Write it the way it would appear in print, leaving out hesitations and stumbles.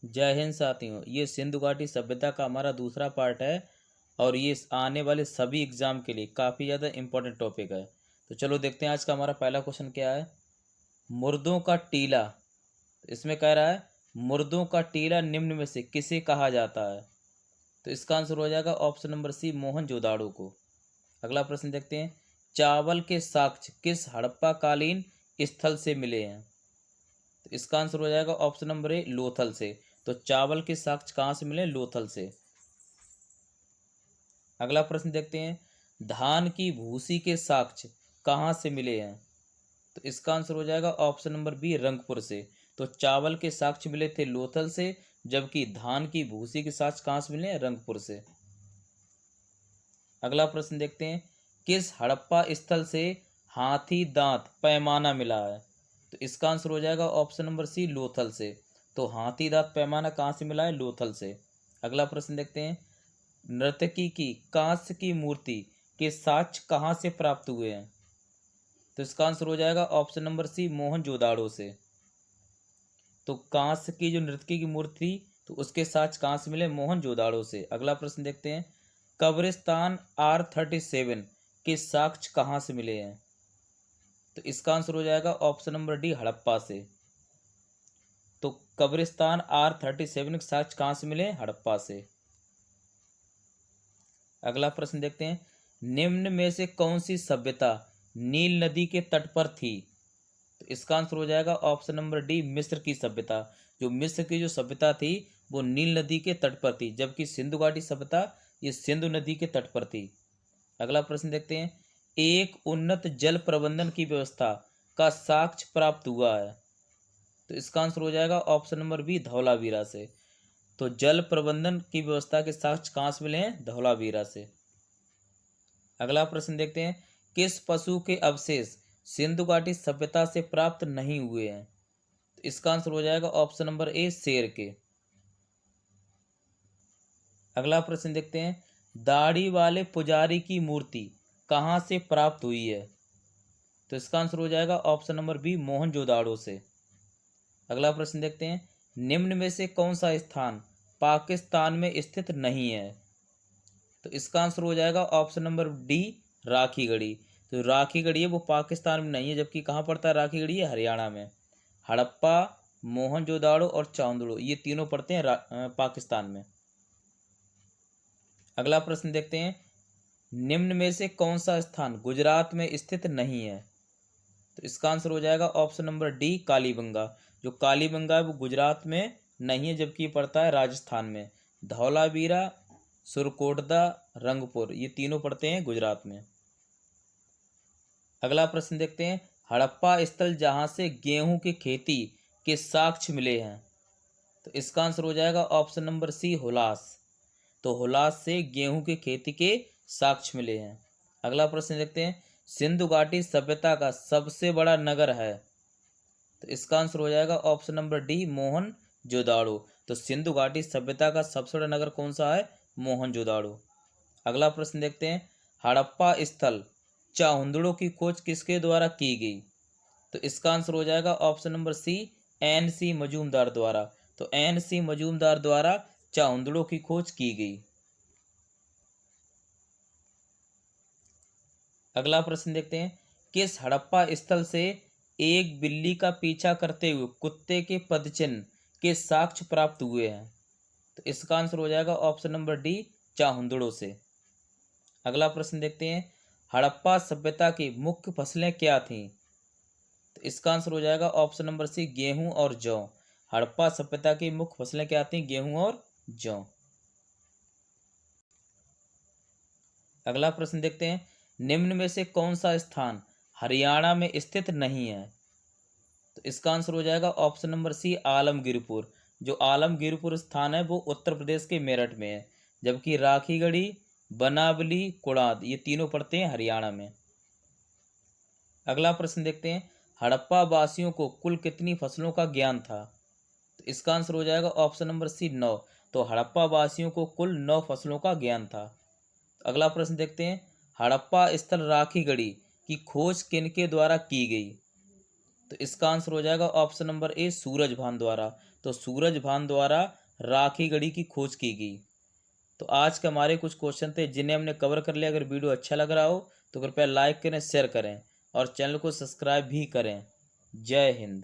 जय हिंद साथियों, ये सिंधु घाटी सभ्यता का हमारा दूसरा पार्ट है और ये आने वाले सभी एग्जाम के लिए काफ़ी ज़्यादा इम्पोर्टेंट टॉपिक है। तो चलो देखते हैं आज का हमारा पहला क्वेश्चन क्या है। मुर्दों का टीला, इसमें कह रहा है मुर्दों का टीला निम्न में से किसे कहा जाता है। तो इसका आंसर हो जाएगा ऑप्शन नंबर सी, मोहनजोदाड़ो को। अगला प्रश्न देखते हैं, चावल के साक्ष्य किस हड़प्पा कालीन स्थल से मिले हैं। तो इसका आंसर हो जाएगा ऑप्शन नंबर ए, लोथल से। तो चावल के साक्ष्य कहाँ से मिले, लोथल से। अगला प्रश्न देखते हैं, धान की भूसी के साक्ष्य कहाँ से मिले हैं। तो इसका आंसर हो जाएगा ऑप्शन नंबर बी, रंगपुर से। तो चावल के साक्ष्य मिले थे लोथल से, जबकि धान की भूसी के साक्ष्य कहाँ से मिले हैं, रंगपुर से। अगला प्रश्न देखते हैं, किस हड़प्पा स्थल से हाथी दांत पैमाना मिला है। तो इसका आंसर हो जाएगा ऑप्शन नंबर सी, लोथल से। तो हाथी दांत पैमाना कहाँ से मिला है, लोथल से। अगला प्रश्न देखते हैं, नर्तकी की कांस्य की मूर्ति के साक्ष्य कहाँ से प्राप्त हुए हैं। तो इसका आंसर हो जाएगा ऑप्शन नंबर सी, मोहनजोदाड़ो से। तो कांस्य की जो नर्तकी की मूर्ति थी, तो उसके साक्ष्य कहाँ से मिले, मोहनजोदाड़ो से। अगला प्रश्न देखते हैं, कब्रिस्तान R37 के साक्ष्य कहाँ से मिले हैं। तो इसका आंसर हो जाएगा ऑप्शन नंबर डी, हड़प्पा से। तो कब्रिस्तान R37 के साक्ष्य कहाँ से मिले, हड़प्पा से। अगला प्रश्न देखते हैं, निम्न में से कौन सी सभ्यता नील नदी के तट पर थी। तो इसका आंसर हो जाएगा ऑप्शन नंबर डी, मिस्र की सभ्यता। जो मिस्र की जो सभ्यता थी वो नील नदी के तट पर थी, जबकि सिंधु घाटी सभ्यता ये सिंधु नदी के तट पर थी। अगला प्रश्न देखते हैं, एक उन्नत जल प्रबंधन की व्यवस्था का साक्ष्य प्राप्त हुआ है। तो इसका आंसर हो जाएगा ऑप्शन नंबर बी, धौलावीरा से। तो जल प्रबंधन की व्यवस्था के साक्ष्य कहाँ से मिले हैं, धौलावीरा से। अगला प्रश्न देखते हैं, किस पशु के अवशेष सिंधु घाटी सभ्यता से प्राप्त नहीं हुए हैं। तो इसका आंसर हो जाएगा ऑप्शन नंबर ए, शेर के। अगला प्रश्न देखते हैं, दाढ़ी वाले पुजारी की मूर्ति कहाँ से प्राप्त हुई है। तो इसका आंसर हो जाएगा ऑप्शन नंबर बी, मोहनजोदाड़ो से। अगला प्रश्न देखते हैं, निम्न में से कौन सा स्थान पाकिस्तान में स्थित नहीं है। तो इसका आंसर हो जाएगा ऑप्शन नंबर डी, राखीगढ़ी। तो राखीगढ़ी है वो पाकिस्तान में नहीं है, जबकि कहाँ पड़ता है राखीगढ़ी, है हरियाणा में। हड़प्पा, मोहनजोदाड़ो और चांदड़ो ये तीनों पड़ते हैं पाकिस्तान में। अगला प्रश्न देखते हैं, निम्न में से कौन सा स्थान गुजरात में स्थित नहीं है। तो इसका आंसर हो जाएगा ऑप्शन नंबर डी, कालीबंगा। जो कालीबंगा है वो गुजरात में नहीं है, जबकि ये पड़ता है राजस्थान में। धौलावीरा, सुरकोटदा, रंगपुर ये तीनों पड़ते हैं गुजरात में। अगला प्रश्न देखते हैं, हड़प्पा स्थल जहां से गेहूं की खेती के साक्ष्य मिले हैं। तो इसका आंसर हो जाएगा ऑप्शन नंबर सी, हुलास। तो हुलास से गेहूं की खेती के साक्ष्य मिले हैं। अगला प्रश्न देखते हैं, सिंधु घाटी सभ्यता का सबसे बड़ा नगर है। तो इसका आंसर हो जाएगा ऑप्शन नंबर डी, मोहनजोदाड़ो। तो सिंधु घाटी सभ्यता का सबसे बड़ा नगर कौन सा है, मोहनजोदाड़ो। अगला प्रश्न देखते हैं, हड़प्पा स्थल चाहुंदड़ो की खोज किसके द्वारा की गई। तो इसका आंसर हो जाएगा option number C, NC Majumdar द्वारा। तो NC मजूमदार द्वारा चाहुंदड़ो की खोज की गई। अगला प्रश्न देखते हैं, किस हड़प्पा स्थल से एक बिल्ली का पीछा करते हुए कुत्ते के पदचिन्ह के साक्ष्य प्राप्त हुए हैं। तो इसका आंसर हो जाएगा ऑप्शन नंबर डी, चाहुंदड़ो से। अगला प्रश्न देखते हैं, हड़प्पा सभ्यता की मुख्य फसलें क्या थीं। तो इसका आंसर हो जाएगा ऑप्शन नंबर सी, गेहूं और जौ। हड़प्पा सभ्यता की मुख्य फसलें क्या थीं, गेहूं और जौ। अगला प्रश्न देखते हैं, निम्न में से कौन सा स्थान हरियाणा में स्थित नहीं है। तो इसका आंसर हो जाएगा ऑप्शन नंबर सी, आलमगीरपुर। जो आलमगीरपुर स्थान है वो उत्तर प्रदेश के मेरठ में है, जबकि राखीगढ़ी, बनावली, कुड़ाद ये तीनों पड़ते हैं हरियाणा में। अगला प्रश्न देखते हैं, हड़प्पा वासियों को कुल कितनी फसलों का ज्ञान था। तो इसका आंसर हो जाएगा ऑप्शन नंबर सी, 9। तो हड़प्पा वासियों को कुल 9 फसलों का ज्ञान था। अगला प्रश्न देखते हैं, हड़प्पा स्थल राखीगढ़ी की खोज किनके द्वारा की गई। तो इसका आंसर हो जाएगा ऑप्शन नंबर ए, सूरजभान द्वारा। तो सूरज भान द्वारा राखी गढ़ी की खोज की गई। तो आज के हमारे कुछ क्वेश्चन थे जिन्हें हमने कवर कर लिया। अगर वीडियो अच्छा लग रहा हो तो कृपया लाइक करें, शेयर करें और चैनल को सब्सक्राइब भी करें। जय हिंद।